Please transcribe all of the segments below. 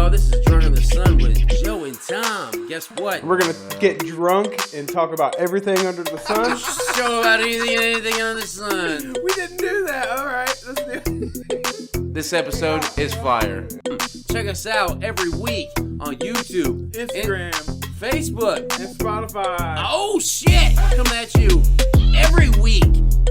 y'all. This is Drunk in the Sun with Joe and Tom. Guess what? We're going to get drunk and talk about everything under the sun. Show about anything under the sun. We didn't do that. All right, let's do it. This episode is fire. Check us out every week on YouTube, Instagram, Facebook, and Spotify. Oh, shit! Coming at you every week.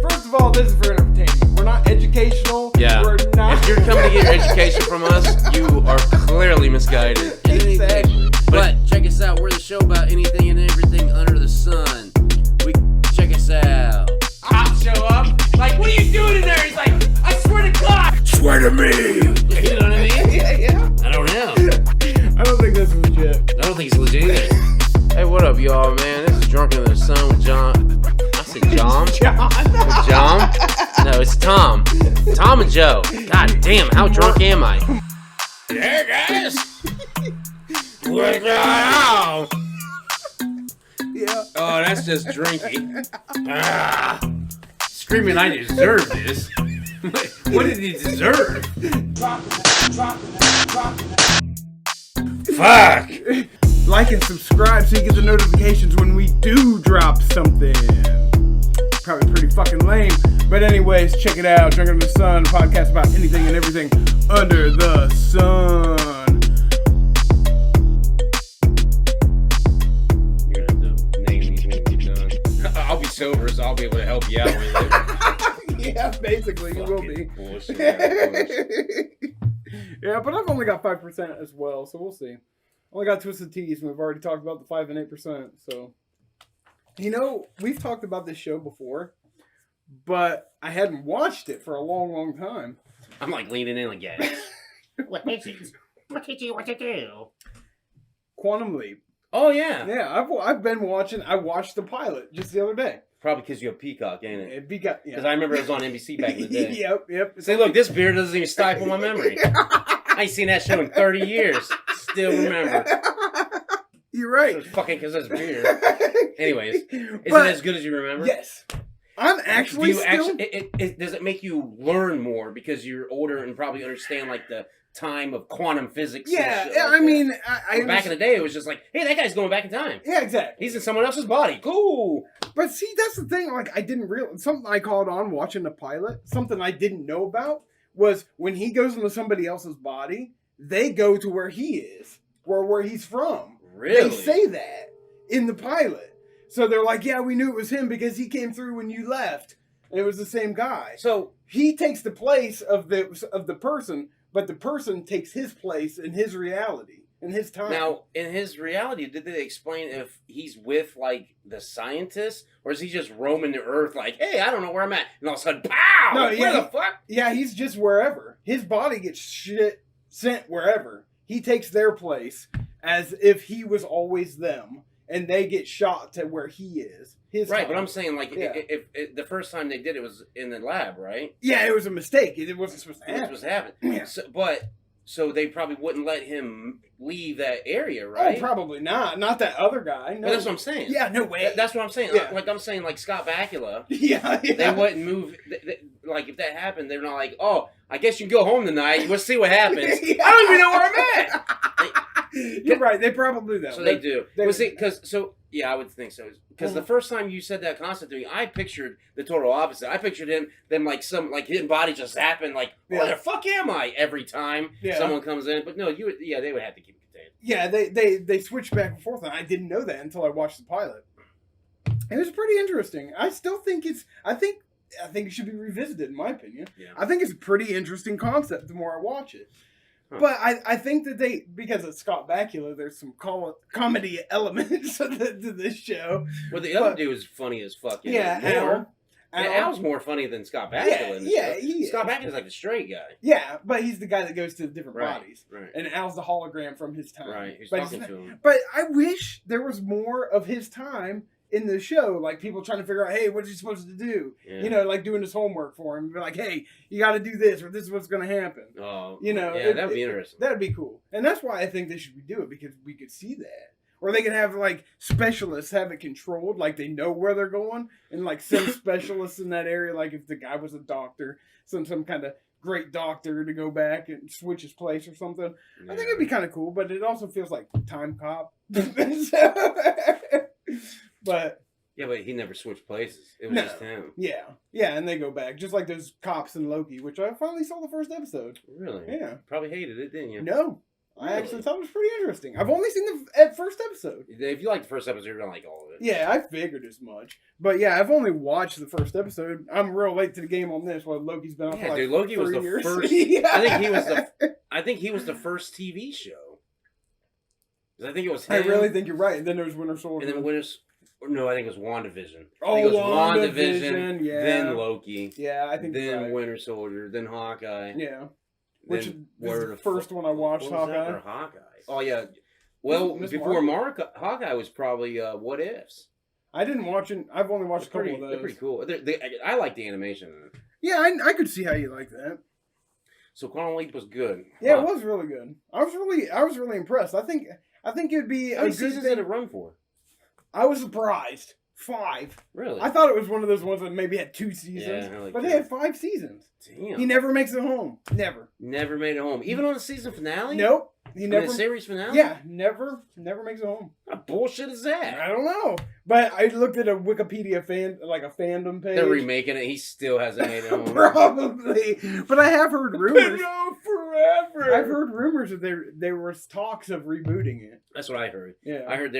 First of all, this is for entertainment. We're not educational. Yeah. We're not. If you're coming to get your education from us, you are clearly misguided. Exactly. But check us out. We're the show about anything and everything under the sun. Check us out. I'll show up. Like, what are you doing in there? He's like, I swear to God. Swear to me. You know what I mean? Yeah. I don't know. I don't think that's legit. I don't think it's legit either. Hey, what up, y'all, man? This is Drunk in the Sun with John. I said John? With John? No, it's Tom. Tom and Joe. God damn, how drunk am I? Hey, guys. What's going on? Yeah. Oh, that's just drinking. Screaming, I deserve this. What did he deserve? Fuck! Like and subscribe so you get the notifications when we do drop something. Probably pretty fucking lame. But anyways, check it out. Drunk in the Sun, a podcast about anything and everything under the sun. You're gonna have to name these when we get done. I'll be sober, so I'll be able to help you out when you later. Yeah, basically, you will be. Bullshit. Yeah, but I've only got 5% as well, so we'll see. Only got Twisted Teas, and we've already talked about the 5 and 8%, so. You know, we've talked about this show before, but I hadn't watched it for a long, long time. I'm like leaning in like, yeah. What makes it? What teach you what to do? Quantum Leap. Oh, yeah. Yeah, I've been watching. I watched the pilot just the other day. Probably because you have Peacock, ain't it? It begot, yeah. Because I remember it was on NBC back in the day. Yep. Say, look, this beer doesn't even stifle my memory. I ain't seen that show in 30 years. Still remember. You're right. It's fucking because it's beer. Anyways, is it as good as you remember? Yes. I'm actually still... Does it make you learn more because you're older and probably understand like the time of quantum physics? Yeah, like I mean... I back in the day, it was just like, hey, that guy's going back in time. Yeah, exactly. He's in someone else's body. Cool. But see, that's the thing. Like, I didn't realize... Something I called on watching the pilot, something I didn't know about, was when he goes into somebody else's body, they go to where he is, or where he's from. Really? They say that in the pilot. So they're like, yeah, we knew it was him because he came through when you left. And it was the same guy. So he takes the place of the person, but the person takes his place in his reality, in his time. Now, in his reality, did they explain if he's with, like, the scientists? Or is he just roaming the earth like, hey, I don't know where I'm at. And all of a sudden, pow! No, Where the fuck? Yeah, he's just wherever. His body gets shit sent wherever. He takes their place as if he was always them. And they get shot to where he is. His right, time. but I'm saying, like, Yeah. if the first time they did it was in the lab, right? Yeah, it was a mistake. It wasn't supposed to happen. It was happening. Yeah. So they probably wouldn't let him leave that area, right? Oh, probably not. Not that other guy. No. But that's what I'm saying. Yeah, no way. That's what I'm saying. Yeah. Like I'm saying, like Scott Bakula. Yeah. They wouldn't move. Like if that happened, they're not like, oh, I guess you can go home tonight. We'll see what happens. Yeah. I don't even know where I'm at. You're right. They probably do. So they do. Yeah, I would think so. Because the first time you said that concept to me, I pictured the total opposite. I pictured them like his body just happened. Like, where the fuck am I? Every time someone comes in, but no, they would have to keep it contained. Yeah, they switch back and forth, and I didn't know that until I watched the pilot. It was pretty interesting. I still think I think it should be revisited, in my opinion. Yeah. I think it's a pretty interesting concept the more I watch it. Huh. But I think that because it's Scott Bakula, there's some comedy elements to this show. Well, the other dude is funny as fuck. Yeah, Al's more funny than Scott Bakula. Scott Bakula's like the straight guy. Yeah, but he's the guy that goes to the different bodies. Right. And Al's the hologram from his time. Right, he's talking to him. But I wish there was more of his time in the show, like people trying to figure out, hey, what's he supposed to do? Yeah. You know, like doing his homework for him. Be like, hey, you got to do this, or this is what's going to happen. Oh, you know, yeah, that'd be interesting. That'd be cool, and that's why I think they should do it, because we could see that. Or they can have like specialists have it controlled, like they know where they're going, and like send specialists in that area. Like if the guy was a doctor, some kind of great doctor to go back and switch his place or something. Yeah. I think it'd be kind of cool, but it also feels like Time Cop. But yeah, but he never switched places. It was just him. Yeah, and they go back just like those cops in Loki, which I finally saw the first episode. Really? Yeah. Probably hated it, didn't you? No. Really? I actually thought it was pretty interesting. I've only seen the first episode. If you like the first episode, you're gonna like all of it. Yeah, I figured as much. But yeah, I've only watched the first episode. I'm real late to the game on this. While Loki's been on for like dude, Loki was 3 the years. first. Yeah. I think he was the first TV show. 'Cause I think it was him. I really think you're right. And then there was Winter Soldier. And then no, I think it was WandaVision. Oh, I think it was WandaVision, yeah. Then Loki. Yeah, I think then you're right. Winter Soldier. Then Hawkeye. Yeah. Which then was the first one I watched, Hawkeye. Or Hawkeye. Oh yeah. Well, Miss before Hawkeye was probably What Ifs. I didn't watch it. I've only watched a couple of those. They're pretty cool. I like the animation. Yeah, I could see how you like that. So Quantum Leap was good. Yeah, it was really good. I was really impressed. I think it'd be How many a good seasons thing. did it run for? I was surprised. 5. Really? I thought it was one of those ones that maybe had 2 seasons, Yeah, like but that. they had 5 seasons. Damn. He never makes it home. Never. Never made it home. Even on the season finale? Nope. He never. The series finale? Yeah, never makes it home. What bullshit is that? I don't know, but I looked at a Wikipedia fandom page. They're remaking it. He still hasn't made it home. Probably, but I have heard rumors. No, forever. I've heard rumors that there was talks of rebooting it. That's what I heard. Yeah, I heard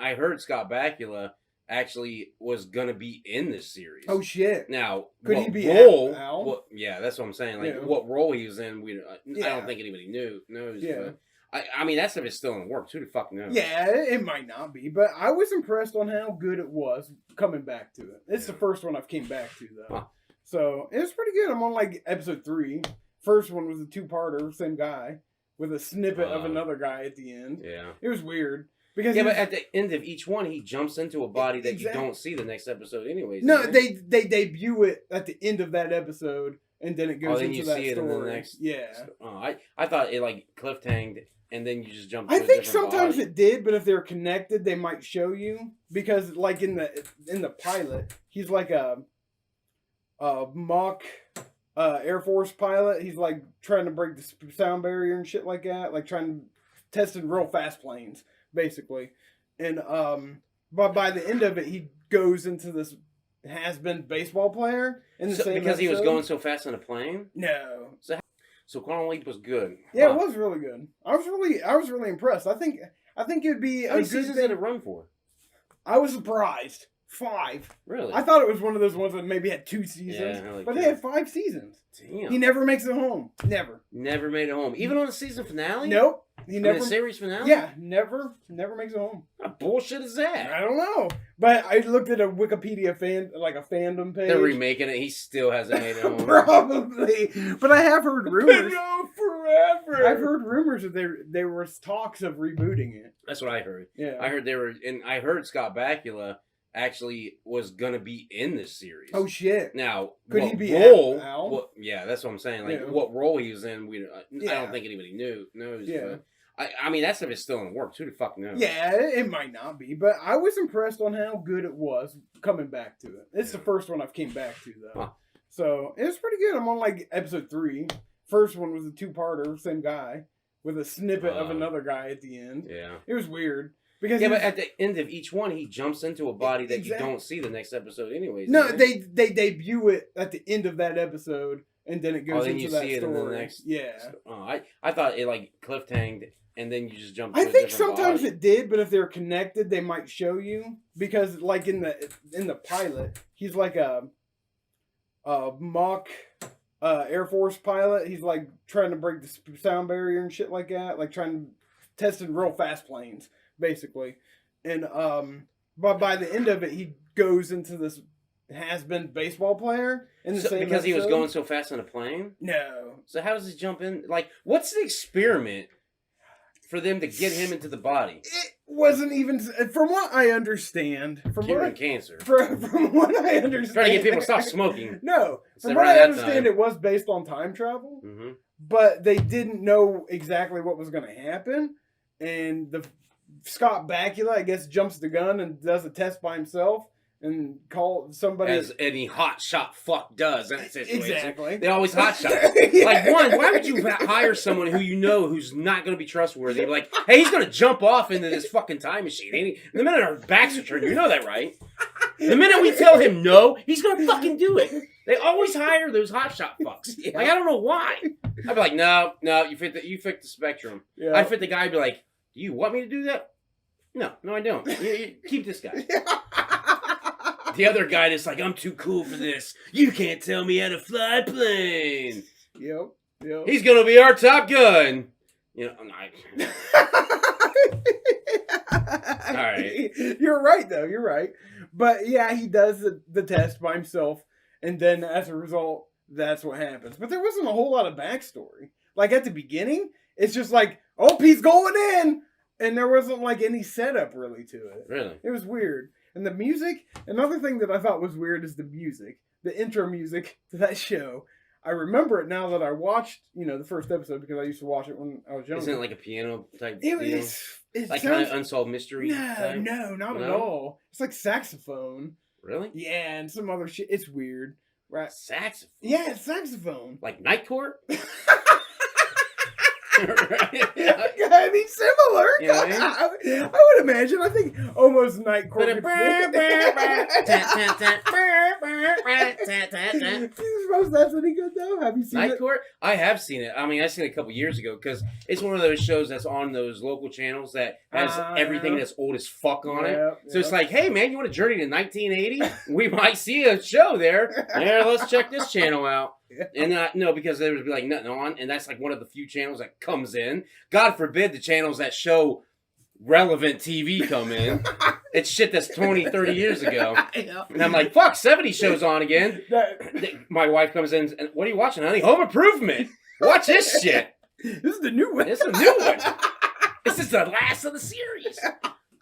I heard Scott Bakula actually was gonna be in this series. Oh shit! Now, Could what he be role? Al? Yeah, that's what I'm saying. Like, Yeah. what role he was in, I Yeah. don't think anybody knows. Yeah. But I mean, that stuff is still in the works. Who the fuck knows? Yeah, it might not be, but I was impressed on how good it was coming back to it. It's the first one I've came back to though, Huh. so it was pretty good. I'm on like episode 3. First one was a 2-parter, same guy with a snippet of another guy at the end. Yeah. It was weird because Yeah, but at the end of each one, he jumps into a body that Exactly. you don't see the next episode, anyways. no, right? they debut it at the end of that episode, and then it goes then into you that see it in story. the next. Yeah, Oh, I thought it like cliffhanged, and then you just jumped. I to a think different sometimes body. it did, but if they're connected, they might show you because, like in the pilot, he's like a mock Air Force pilot. He's like trying to break the sound barrier and shit like that, like testing real fast planes, basically. And but by the end of it, he goes into this has-been baseball player in the same because he was episode. going so fast on a plane. No. So Quantum Leap was good. Yeah, Huh. it was really good. I was really impressed. I think it'd be How a many good seasons thing. did it run for? I was surprised. 5. Really? I thought it was one of those ones that maybe had 2 seasons, Yeah, like but that. they had 5 seasons. Damn. He never makes it home. Never. Never made it home. Even on the season finale? Nope. He I mean, never. the series finale? Yeah, never makes it home. What bullshit is that? I don't know, but I looked at a Wikipedia fandom page. They're remaking it. He still hasn't made it home. Probably, but I have heard rumors. No, forever. I've heard rumors that there was talks of rebooting it. That's what I heard. Yeah, I heard Scott Bakula actually was gonna be in this series. Oh shit! Now, Could what he be role? Al? Yeah, that's what I'm saying. Like, Yeah. what role he was in, I Yeah. don't think anybody knows. Yeah. But I mean, that stuff is still in the works. Who the fuck knows? Yeah, it might not be, but I was impressed on how good it was coming back to it. It's the first one I've came back to though, Huh. so it was pretty good. I'm on like episode 3. First one was a 2-parter, same guy with a snippet of another guy at the end. Yeah. It was weird because Yeah, but at the end of each one, he jumps into a body that Exactly. you don't see the next episode, anyways. no, right? they debut it at the end of that episode, and then it goes then into you that see it in story. the next. Yeah, Oh, I thought it like cliffhanged, and then you just jumped. I To a think different sometimes body. it did, but if they're connected, they might show you because, like in the pilot, he's like a mock Air Force pilot. He's like trying to break the sound barrier and shit like that, like testing real fast planes, basically. And but by the end of it, he goes into this has-been baseball player in the same because he was episode. going so fast on a plane. No. So how does he jump in? Like, what's the experiment for them to get him into the body? It wasn't even, from what I understand. Curing cancer. From what I understand. Trying to get people to stop smoking. No. From Instead what around I that understand, time. it was based on time travel, Mm-hmm. but they didn't know exactly what was going to happen. And Scott Bakula, I guess, jumps the gun and does a test by himself. and call somebody as any hot shot fuck does in that situation. Exactly. They always hot shot. Like, why would you hire someone who you know who's not going to be trustworthy? Like, hey, he's going to jump off into this fucking time machine. And the minute our backs are turned, you know that, right? The minute we tell him no, he's going to fucking do it. They always hire those hot shot fucks. Yeah. Like, I don't know why. I'd be like, no, you fit the spectrum. Yeah. I'd fit the guy. I'd be like, do you want me to do that? No, I don't. You keep this guy. The other guy that's like, I'm too cool for this. You can't tell me how to fly a plane. Yep. He's going to be our Top Gun. You know, all right. You're right, though. You're right. But, yeah, he does the test by himself. And then, as a result, that's what happens. But there wasn't a whole lot of backstory. Like, at the beginning, it's just like, oh, he's going in. And there wasn't, like, any setup, really, to it. Really? It was weird. And the music, another thing that I thought was weird is the music. The intro music to that show. I remember it now that I watched, the first episode because I used to watch it when I was younger. Isn't it like a piano type deal? It like sounds, kind of unsolved mystery type? No, not at all. It's like saxophone. Really? Yeah, and some other shit. It's weird. Right? Saxophone? Yeah, it's saxophone. Like Night Court? I mean, similar. You know what I mean? I would imagine. I think almost Night Court. You suppose that's any good though? Have you seen Night Court? I have seen it. I mean, I seen it a couple years ago because it's one of those shows that's on those local channels that has everything that's old as fuck on it. So it's like, hey man, you want to journey to 1980? We might see a show there. Yeah, let's check this channel out. And no, because there would be like nothing on, and that's like one of the few channels that comes in. God forbid the channels that show relevant TV come in. It's shit that's 20, 30 years ago. And I'm like, fuck, 70 shows on again. My wife comes in, and what are you watching, honey? Home Improvement. Watch this shit. This is the new one. This is a new one. This is the last of the series.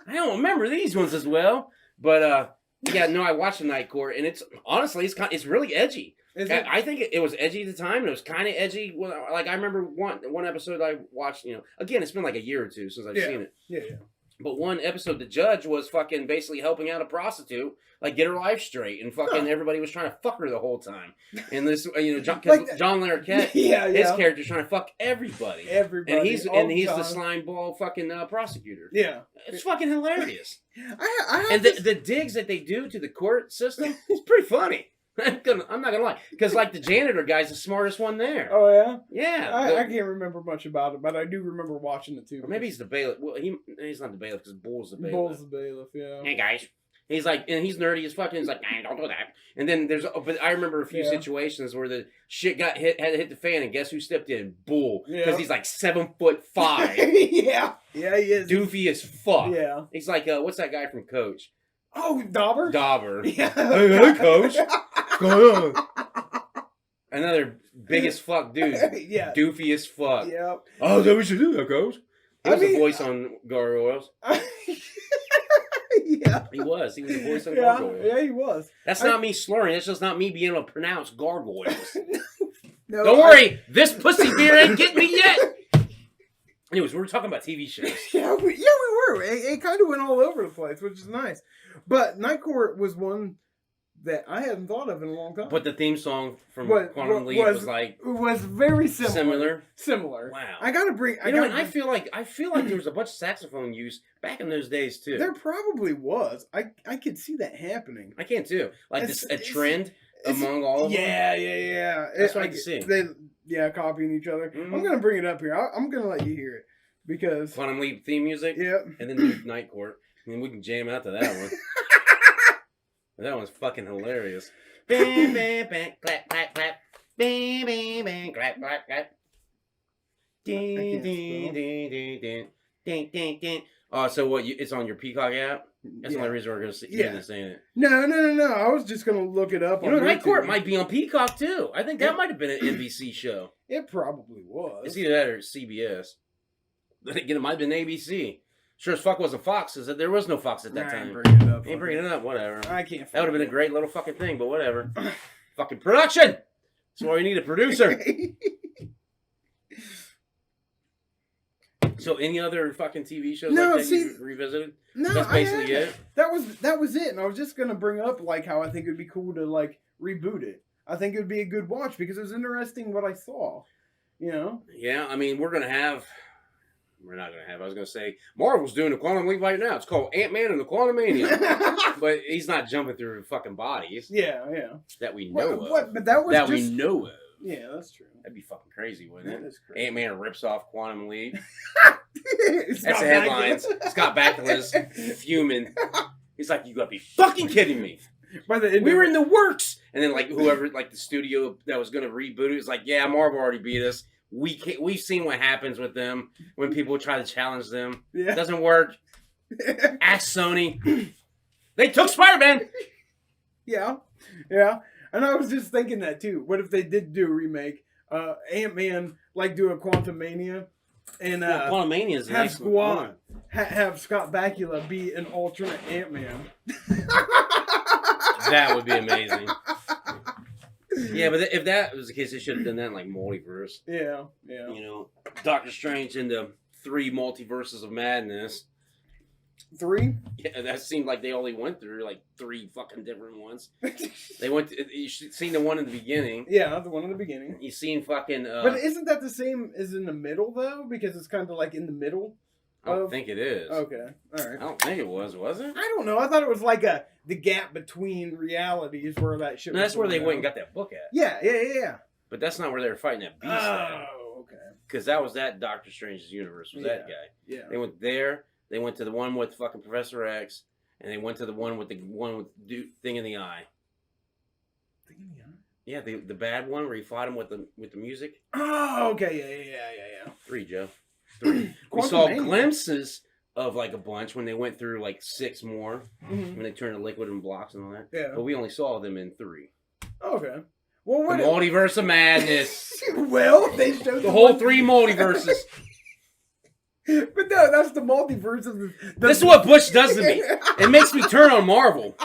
I don't remember these ones as well. But, yeah, no, I watched the Night Court, and it's honestly, it's really edgy. I think it was edgy at the time, and it was kind of edgy. Like, I remember one episode I watched, again, it's been like a year or two since I've seen it. Yeah. But one episode, the judge was fucking basically helping out a prostitute, like, get her life straight, and fucking everybody was trying to fuck her the whole time. And this, John Larroquette, his character's trying to fuck everybody. And he's the slime ball fucking prosecutor. Yeah. It's fucking hilarious. And the digs that they do to the court system is pretty funny. I'm not gonna lie, because like the janitor guy's the smartest one there. Oh yeah, yeah. I can't remember much about it, but I do remember watching it too. Or maybe he's the bailiff. Well, he's not the bailiff because Bull's the bailiff. Bull's the bailiff, yeah. Hey guys, he's like, and he's nerdy as fuck. And he's like, nah, don't do that. And then but I remember a few situations where the shit had to hit the fan, and guess who stepped in? Bull, because he's like 7'5". Yeah, he is. Doofy as fuck. Yeah, he's like, what's that guy from Coach? Oh, Dauber. Yeah. Hey, Coach. What's going on? Another big as fuck dude. Yeah. Doofy as fuck. Yep. Oh, so we should do that, Coach. He was the voice on Gargoyles. Yeah. He was the voice on Gargoyles. Yeah, he was. That's not me slurring. That's just not me being able to pronounce Gargoyles. No, don't worry. This pussy beer ain't getting me yet. Anyways, we were talking about TV shows. Yeah, we were. It kind of went all over the place, which is nice. But Night Court was one that I hadn't thought of in a long time. But the theme song from Quantum Leap was very similar. Similar. Wow. I gotta bring. I feel like there was a bunch of saxophone use back in those days too. There probably was. I could see that happening. I can too. Like a trend among all of them. Yeah. That's what I can see. Copying each other. Mm-hmm. I'm gonna bring it up here. I'm gonna let you hear it because Quantum Leap theme music. Yep. And then do Night Court. I mean, we can jam out to that one. That one's fucking hilarious. Bam, bam, bam, clap, clap, clap. Bam, bam, bam, clap, clap, clap. Ding, ding, ding, ding, ding, ding, ding, ding. Oh, so what? It's on your Peacock app? That's the only reason we're going to hear this, ain't it? No. I was just going to look it up. Night Court might be on Peacock, too. I think that might have been an NBC show. It probably was. It's either that or CBS. Then again, it might have been ABC. Sure as fuck wasn't Fox, because there was no Fox at that time. Ain't bringing it up, whatever. I can't. That would have been a great little fucking thing, but whatever. Fucking production! That's why we need a producer. So any other fucking TV shows No, like that see- you revisited? No, That's basically it. That was it. And I was just gonna bring up like how I think it'd be cool to like reboot it. I think it would be a good watch because it was interesting what I saw. You know? Yeah, I mean, we're not gonna have. I was gonna say Marvel's doing a Quantum Leap right now. It's called Ant-Man and the Quantumania, but he's not jumping through fucking bodies. Yeah. That we know of. But that was that just... we know of. Yeah, that's true. That'd be fucking crazy, wouldn't That it? is crazy. Ant-Man rips off Quantum Leap. That's That's the headlines. Scott Bakula's fuming. He's like, "You gotta be fucking kidding me." By the end We were in the works, and then like whoever, like the studio that was gonna reboot it, was like, "Yeah, Marvel already beat us. We've seen what happens with them when people try to challenge them. Yeah. It doesn't work. Ask Sony. They took Spider-Man." Yeah. And I was just thinking that too. What if they did do a remake? Ant-Man, like do a Quantumania, and Quantumania is the have next one. have Scott Bakula be an alternate Ant-Man. That would be amazing. Yeah, but if that was the case, they should have done that in like multiverse. Yeah. You know, Doctor Strange into 3 multiverses of madness. 3? Yeah, that seemed like they only went through like 3 fucking different ones. They went. You seen the one in the beginning. Yeah, the one in the beginning. You seen fucking. But isn't that the same as in the middle though? Because it's kind of like in the middle. I don't think it is. Okay, all right. I don't think it was it? I don't know. I thought it was like the gap between realities where that shit. No, that's where they going went and down. got that book at. Yeah. But that's not where they were fighting that beast at. Oh, okay. Because that was that Doctor Strange's universe. Was that guy? Yeah. They went there. They went to the one with fucking Professor X, and they went to the one with thing in the eye. Thing in the eye? Yeah, the bad one where he fought him with the music. Oh, okay. Yeah. 3, Joe. 3. We saw Quantumania. glimpses of like a bunch when they went through like 6 more Mhm. when they turned to liquid and blocks and all that. Yeah. But we only saw them in 3. Okay. Well, The what? multiverse of madness. Well, they showed The whole one- 3 multiverses. But no, that's the multiverse of the. This is what Bush does to me. It makes me turn on Marvel.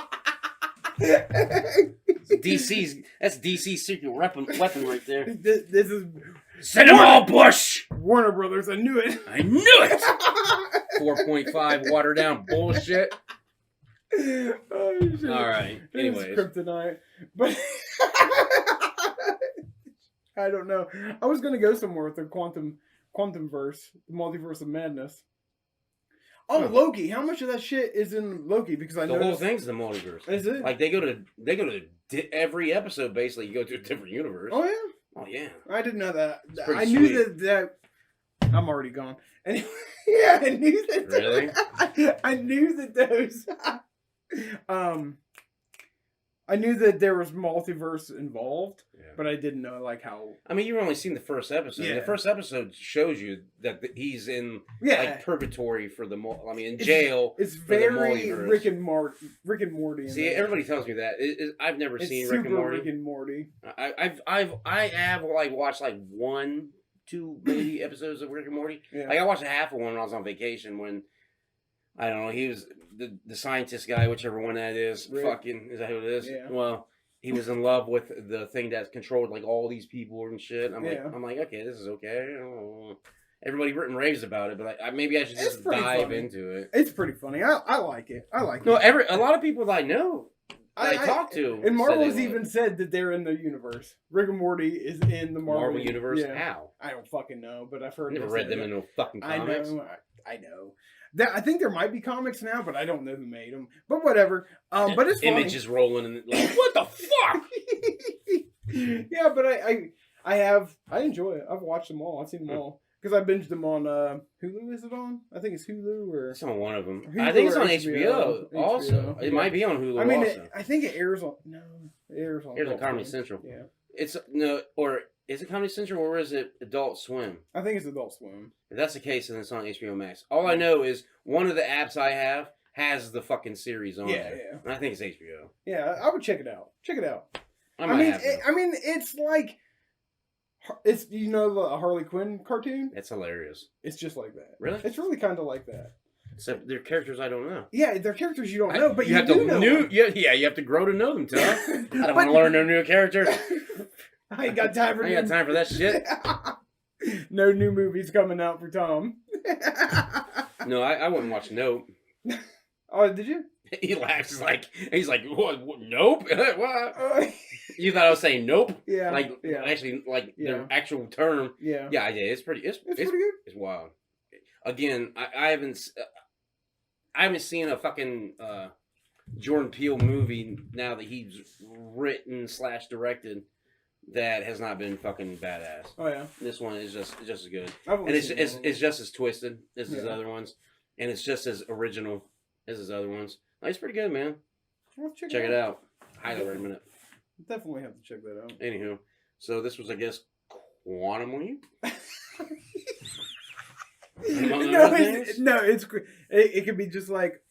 That's DC's secret weapon right there. This is Send them all, Bush! Warner Brothers. I knew it. I knew it! 4.5 watered down bullshit. Oh, shit. All right. It's Anyways. Kryptonite. But I don't know. I was gonna go somewhere with the quantum verse, the multiverse of madness. Oh, Huh. Loki! How much of that shit is in Loki? Because I The know whole thing's the multiverse. Is it? Like they go to every episode. Basically, you go to a different universe. Oh yeah. Oh yeah. I didn't know that. pretty I knew sweet. that. I'm already gone. Anyway, yeah, I knew that. Really? I knew that those. I knew that there was multiverse involved, Yeah. but I didn't know like how. I mean, you've only seen the first episode. Yeah. The first episode shows you that he's in Yeah, like purgatory for the. In jail. it's for the very multiverse. Rick and Morty. In See, there. everybody tells me that. I've never It's seen super Rick and Morty. Rick and Morty. I have like watched like 1, 2 maybe episodes of Rick and Morty. Yeah. Like I watched a half of one when I was on vacation when I don't know, he was the scientist guy, whichever one that is. Rick. Fucking is that who it is? Yeah. Well, he was in love with the thing that controlled like all these people and shit. I'm Yeah. like, okay, this is okay. Oh. Everybody written raves about it, but maybe I should It's just pretty dive funny. into it. It's pretty funny. I like it. I like No, it. a lot of people that I know, I talk to, And said Marvel's they even love said that they're in the universe. Rick and Morty is in the it. Marvel, Marvel Universe. Yeah. How? I don't fucking know, but I've heard. I never they read say them that. in no fucking I comics. know. I know. I think there might be comics now, but I don't know who made them. But whatever. But it's funny. Images rolling and like, what the fuck? Yeah, but I enjoy it. I've watched them all. I've seen them all because I binged them on Hulu. Is it on? I think it's Hulu or. It's on one of them. Hulu I think it's or on HBO. HBO. Also, it yeah. might be on Hulu. I mean, also. I think it airs on. No, it airs on. Here's on Adult Comedy Swim. Central. Yeah, It's no, or is it Comedy Central or is it Adult Swim? I think it's Adult Swim. If that's the case, then it's on HBO Max. All I know is one of the apps I have has the fucking series on Yeah, there. yeah. And I think it's HBO. Yeah, I would check it out. Check it out. I might have to. I mean, it's like it's the Harley Quinn cartoon. It's hilarious. It's just like that. Really? It's really kind of like that. Except they're characters I don't know. Yeah, they're characters you don't know, but you have do to know. new. them. Yeah, you have to grow to know them, Tom. I don't But- want to learn no new characters. I ain't got time for I ain't got time for that shit. No new movies coming out for Tom. No, I wouldn't watch Nope. Oh, did you? He laughs. He's like, what? Nope. What? You thought I was saying nope? Yeah. Actually, the actual term. Yeah. Yeah, it's pretty. It's pretty good. It's wild. Again, I haven't seen a fucking Jordan Peele movie now that he's written / directed that has not been fucking badass. Oh yeah. This one is just as good, and it's just as twisted as his other ones, and it's just as original as his other ones. It's pretty good, man. Check it out. Highly recommend it. Definitely have to check that out. Anywho, so this was, I guess, Quantum Leap. No, it's it could be just like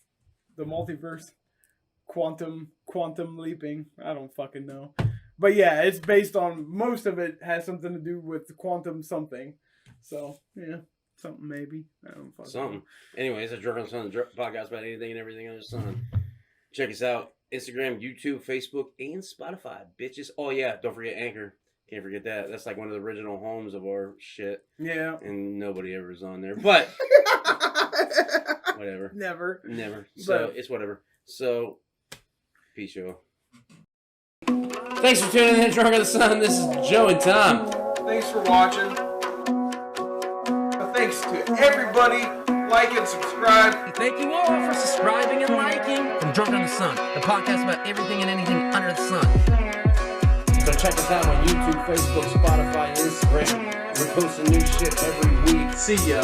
the multiverse, quantum leaping. I don't fucking know, but yeah, it's based on, most of it has something to do with quantum something. So yeah, something maybe. I don't fucking know. Anyways, a Drunk on the Sun podcast about anything and everything under the sun. Check us out: Instagram, YouTube, Facebook, and Spotify, bitches. Oh yeah, don't forget Anchor. Can't forget that. That's like one of the original homes of our shit. Yeah. And nobody ever is on there. But whatever. Never. So it's whatever. So peace, y'all. Thanks for tuning in to Drunk on the Sun. This is Joe and Tom. Thanks for watching. Thanks to everybody. Like and subscribe. Thank you all for subscribing and liking. From Drunk on the Sun, the podcast about everything and anything under the sun. So check us out on YouTube, Facebook, Spotify, and Instagram. We're posting new shit every week. See ya.